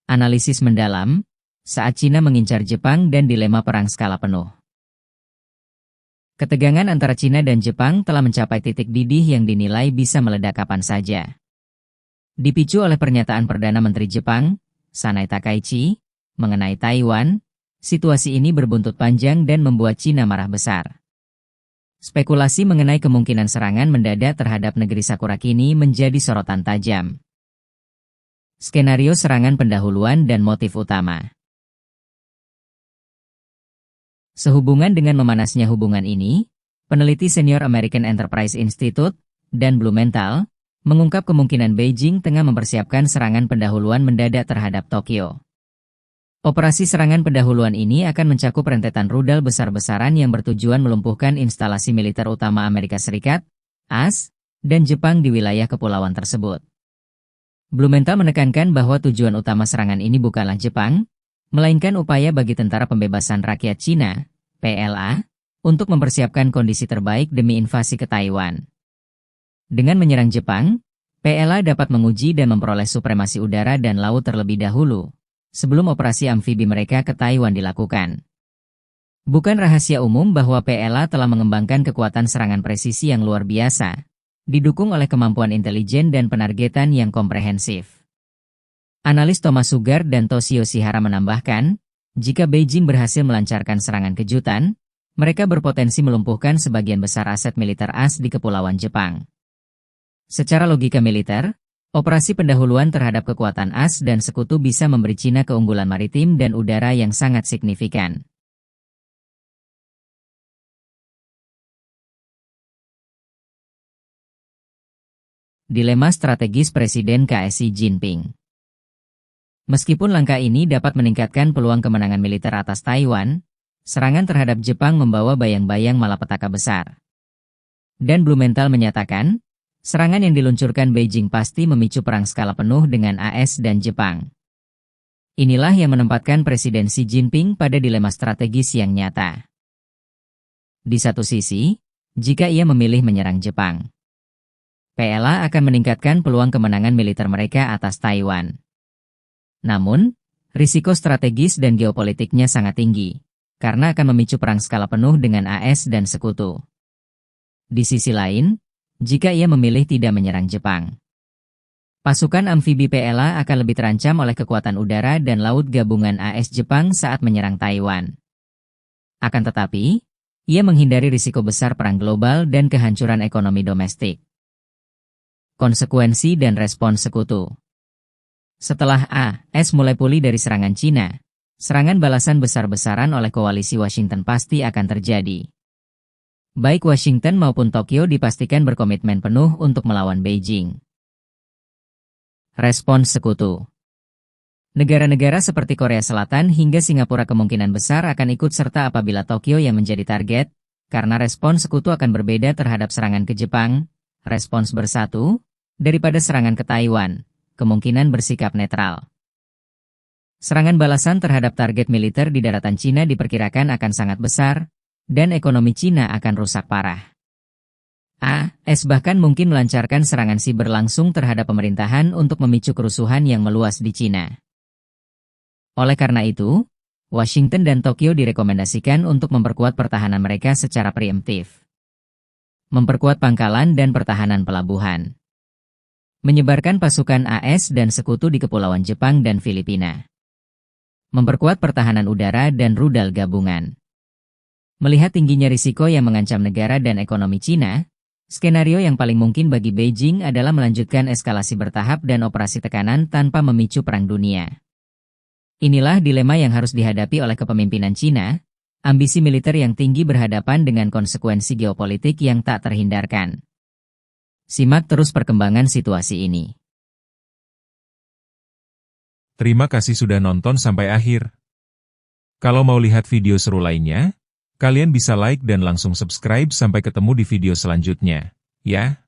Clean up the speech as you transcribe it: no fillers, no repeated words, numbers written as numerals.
Analisis mendalam, saat Cina mengincar Jepang dan dilema perang skala penuh. Ketegangan antara Cina dan Jepang telah mencapai titik didih yang dinilai bisa meledak kapan saja. Dipicu oleh pernyataan Perdana Menteri Jepang, Sanai Takaichi, mengenai Taiwan, situasi ini berbuntut panjang dan membuat Cina marah besar. Spekulasi mengenai kemungkinan serangan mendadak terhadap negeri Sakura kini menjadi sorotan tajam. Skenario serangan pendahuluan dan motif utama. Sehubungan dengan memanasnya hubungan ini, peneliti senior American Enterprise Institute dan Blumenthal mengungkap kemungkinan Beijing tengah mempersiapkan serangan pendahuluan mendadak terhadap Tokyo. Operasi serangan pendahuluan ini akan mencakup rentetan rudal besar-besaran yang bertujuan melumpuhkan instalasi militer utama Amerika Serikat, AS, dan Jepang di wilayah kepulauan tersebut. Blumenthal menekankan bahwa tujuan utama serangan ini bukanlah Jepang, melainkan upaya bagi Tentara Pembebasan Rakyat Cina, PLA, untuk mempersiapkan kondisi terbaik demi invasi ke Taiwan. Dengan menyerang Jepang, PLA dapat menguji dan memperoleh supremasi udara dan laut terlebih dahulu, sebelum operasi amfibi mereka ke Taiwan dilakukan. Bukan rahasia umum bahwa PLA telah mengembangkan kekuatan serangan presisi yang luar biasa, didukung oleh kemampuan intelijen dan penargetan yang komprehensif. Analis Thomas Sugar dan Toshio Shihara menambahkan, jika Beijing berhasil melancarkan serangan kejutan, mereka berpotensi melumpuhkan sebagian besar aset militer AS di Kepulauan Jepang. Secara logika militer, operasi pendahuluan terhadap kekuatan AS dan sekutu bisa memberi Cina keunggulan maritim dan udara yang sangat signifikan. Dilema strategis Presiden KS Xi Jinping. Meskipun langkah ini dapat meningkatkan peluang kemenangan militer atas Taiwan, serangan terhadap Jepang membawa bayang-bayang malapetaka besar. Dan Blumenthal menyatakan, serangan yang diluncurkan Beijing pasti memicu perang skala penuh dengan AS dan Jepang. Inilah yang menempatkan Presiden Xi Jinping pada dilema strategis yang nyata. Di satu sisi, jika ia memilih menyerang Jepang, PLA akan meningkatkan peluang kemenangan militer mereka atas Taiwan. Namun, risiko strategis dan geopolitiknya sangat tinggi, karena akan memicu perang skala penuh dengan AS dan sekutu. Di sisi lain, jika ia memilih tidak menyerang Jepang, pasukan amfibi PLA akan lebih terancam oleh kekuatan udara dan laut gabungan AS Jepang saat menyerang Taiwan. Akan tetapi, ia menghindari risiko besar perang global dan kehancuran ekonomi domestik. Konsekuensi dan respons sekutu. Setelah AS mulai pulih dari serangan Cina, serangan balasan besar-besaran oleh koalisi Washington pasti akan terjadi. Baik Washington maupun Tokyo dipastikan berkomitmen penuh untuk melawan Beijing. Respons sekutu. Negara-negara seperti Korea Selatan hingga Singapura kemungkinan besar akan ikut serta apabila Tokyo yang menjadi target, karena respons sekutu akan berbeda terhadap serangan ke Jepang, respons bersatu, daripada serangan ke Taiwan, kemungkinan bersikap netral. Serangan balasan terhadap target militer di daratan Cina diperkirakan akan sangat besar, dan ekonomi Cina akan rusak parah. AS bahkan mungkin melancarkan serangan siber langsung terhadap pemerintahan untuk memicu kerusuhan yang meluas di Cina. Oleh karena itu, Washington dan Tokyo direkomendasikan untuk memperkuat pertahanan mereka secara preemptif. Memperkuat pangkalan dan pertahanan pelabuhan. Menyebarkan pasukan AS dan sekutu di Kepulauan Jepang dan Filipina. Memperkuat pertahanan udara dan rudal gabungan. Melihat tingginya risiko yang mengancam negara dan ekonomi Cina, skenario yang paling mungkin bagi Beijing adalah melanjutkan eskalasi bertahap dan operasi tekanan tanpa memicu perang dunia. Inilah dilema yang harus dihadapi oleh kepemimpinan Cina, ambisi militer yang tinggi berhadapan dengan konsekuensi geopolitik yang tak terhindarkan. Simak terus perkembangan situasi ini. Terima kasih sudah nonton sampai akhir. Kalau mau lihat video seru lainnya, kalian bisa like dan langsung subscribe sampai ketemu di video selanjutnya, ya.